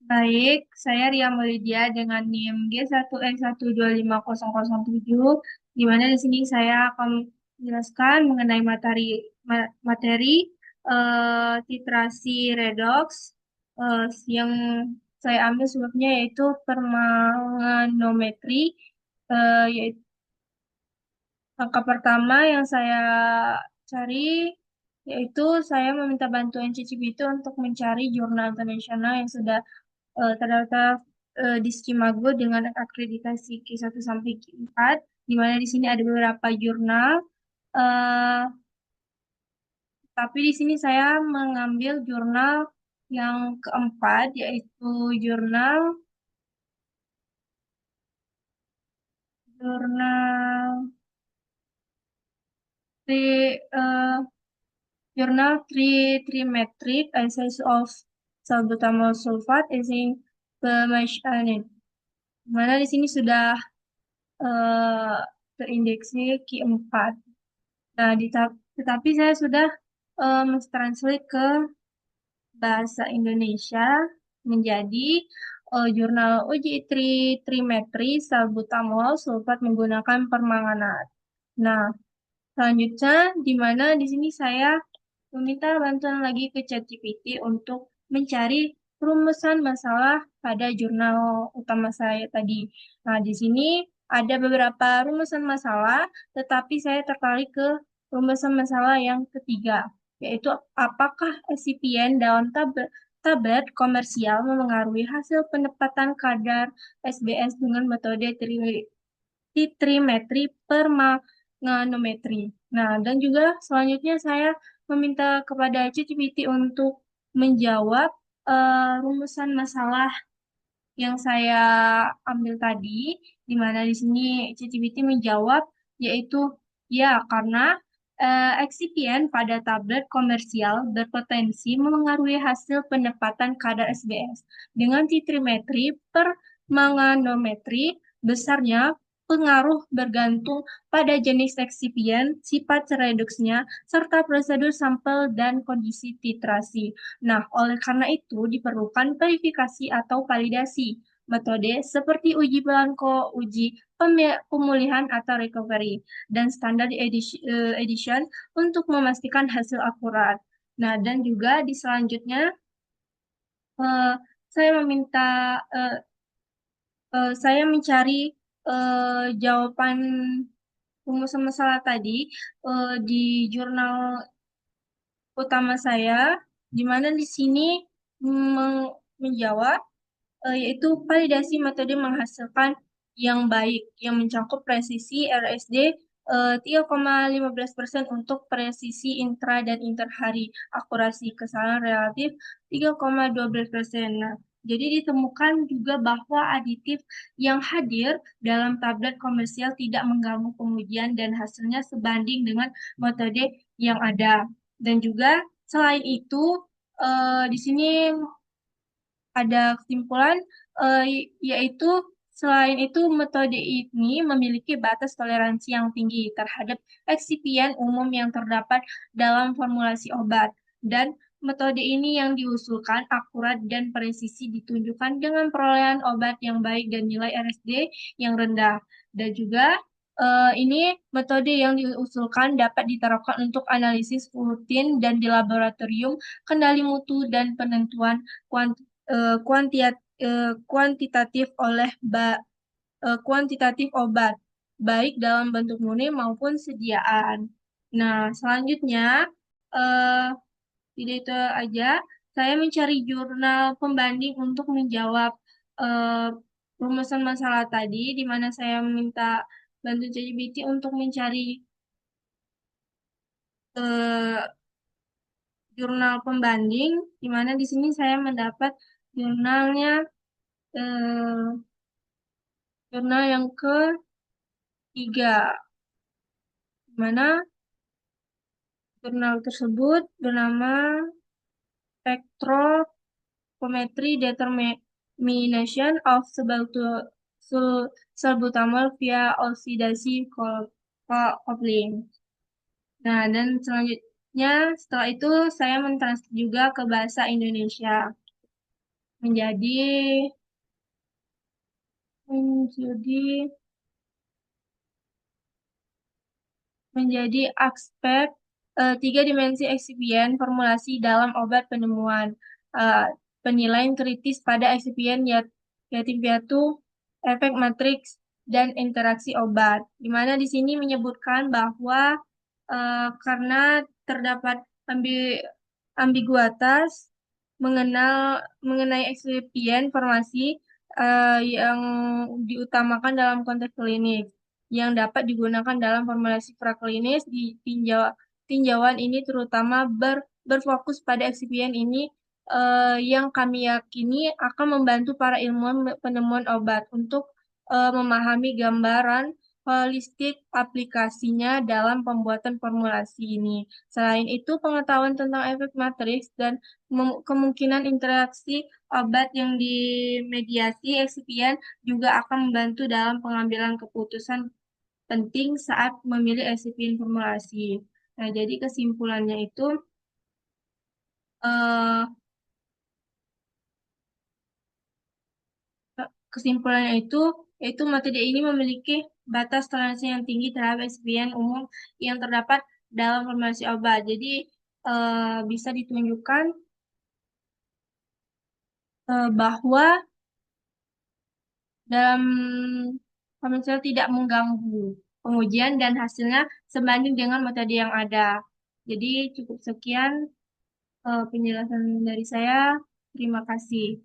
Baik, saya Ria Maulidia dengan NIM G1N125007, di mana di sini saya akan menjelaskan mengenai materi titrasi redox yang saya ambil sebabnya yaitu permanganometri, yaitu langkah pertama yang saya cari yaitu saya meminta bantuan ChatGPT untuk mencari jurnal internasional yang sudah terdaftar di Skimago dengan akreditasi Q1 sampai Q4, di mana di sini ada beberapa jurnal. eh, tapi di sini saya mengambil jurnal yang keempat, yaitu jurnal jurnal tri, eh, jurnal Trimetric Essays of Salbutamol Sulfate using Pemashanet. Mana di sini sudah eh, terindeksi Q4. Nah, tetapi saya sudah translate ke bahasa Indonesia menjadi jurnal uji trimetri salbutamol sulfat menggunakan permanganat. Nah, selanjutnya di mana di sini saya meminta bantuan lagi ke ChatGPT untuk mencari rumusan masalah pada jurnal utama saya tadi. Nah, di sini ada beberapa rumusan masalah, tetapi saya tertarik ke rumusan masalah yang ketiga, yaitu apakah eksipien dalam tablet komersial memengaruhi hasil penempatan kadar SBS dengan metode titrimetri per manometri. Nah, dan juga selanjutnya saya meminta kepada ChatGPT untuk menjawab rumusan masalah yang saya ambil tadi, di mana di sini ChatGPT menjawab yaitu ya karena eksipien pada tablet komersial berpotensi memengaruhi hasil penempatan kadar SBS dengan titrimetri per manganometri besarnya pengaruh bergantung pada jenis eksipien, sifat reduksnya, serta prosedur sampel dan kondisi titrasi. Nah, oleh karena itu diperlukan verifikasi atau validasi metode seperti uji Blanco, uji pemulihan atau recovery, dan standar edition untuk memastikan hasil akurat. Nah, dan juga di selanjutnya eh, saya meminta eh, saya mencari jawaban rumusan masalah tadi di jurnal utama saya, di mana di sini menjawab yaitu validasi metode menghasilkan yang baik yang mencakup presisi RSD 3,15% untuk presisi intra dan interhari, akurasi kesalahan relatif 3,12%. Nah, jadi ditemukan juga bahwa aditif yang hadir dalam tablet komersial tidak mengganggu pengujian dan hasilnya sebanding dengan metode yang ada. Dan juga selain itu, di sini ada kesimpulan yaitu selain itu metode ini memiliki batas toleransi yang tinggi terhadap eksipien umum yang terdapat dalam formulasi obat dan metode ini yang diusulkan akurat dan presisi ditunjukkan dengan perolehan obat yang baik dan nilai RSD yang rendah dan juga ini metode yang diusulkan dapat diterapkan untuk analisis rutin dan di laboratorium, kendali mutu dan penentuan kuantitatif kuantitatif obat, baik dalam bentuk murni maupun sediaan. Nah, selanjutnya, eh, tidak itu aja, saya mencari jurnal pembanding untuk menjawab eh, rumusan masalah tadi, di mana saya meminta bantu ChatGPT untuk mencari eh, jurnal pembanding, di mana di sini saya mendapat jurnalnya eh, jurnal yang ketiga, di mana jurnal tersebut bernama Spectrometry Determination of Salbutamol via Oxidasi Coupling. Nah, dan selanjutnya setelah itu saya mentranslate juga ke bahasa Indonesia. menjadi menjadi menjadi aspek tiga dimensi eksipien formulasi dalam obat penemuan. Eh, Penilaian kritis pada eksipien yaitu efek matriks dan interaksi obat. Di mana di sini menyebutkan bahwa karena terdapat ambiguitas mengenai eksipien formasi yang diutamakan dalam konteks klinis yang dapat digunakan dalam formulasi praklinis di tinjauan ini terutama berfokus pada eksipien ini yang kami yakini akan membantu para ilmuwan penemuan obat untuk memahami gambaran holistik aplikasinya dalam pembuatan formulasi ini. Selain itu, pengetahuan tentang efek matriks dan kemungkinan interaksi obat yang dimediasi eksipien juga akan membantu dalam pengambilan keputusan penting saat memilih eksipien formulasi. Nah, jadi kesimpulannya itu eh, kesimpulannya itu yaitu materi ini memiliki batas toleransi yang tinggi terhadap eksipien umum yang terdapat dalam formulasi obat. Jadi bisa ditunjukkan bahwa dalam komersial tidak mengganggu pengujian dan hasilnya sebanding dengan metode yang ada. Jadi cukup sekian penjelasan dari saya. Terima kasih.